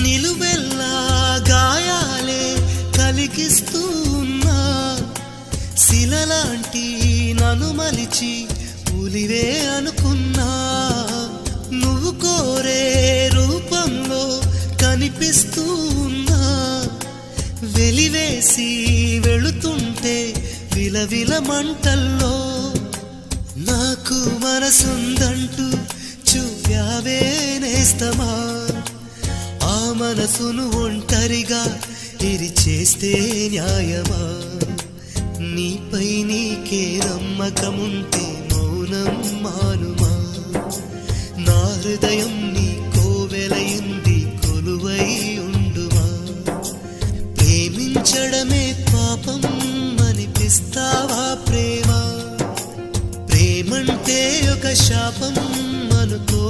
నిలువెల్లా గాయాలే కలిగిస్తూ ఉన్నా, శిలలాంటి నన్ను మలిచి పులివే అనుకున్నా. నువ్వు కోరే రూపంలో కనిపిస్తూ ఉన్నా, వెలివేసి వెళుతుంటే విలవిల మంటల్లో. నాకు మనసుందంటూ చూప్యావే నేస్తమా, ఆ మనసును ఒంటరిగా ఇరిచేస్తే న్యాయమా? నీపై నీకే నమ్మకముంటే మౌనం మానుమా? నా హృదయం నీ కోవెలయింది కొలువై ఉండుమా? ప్రేమించడమే పాపం అనిపిస్తావా ప్రేమ? ప్రేమంటే ఒక శాపం అనుకో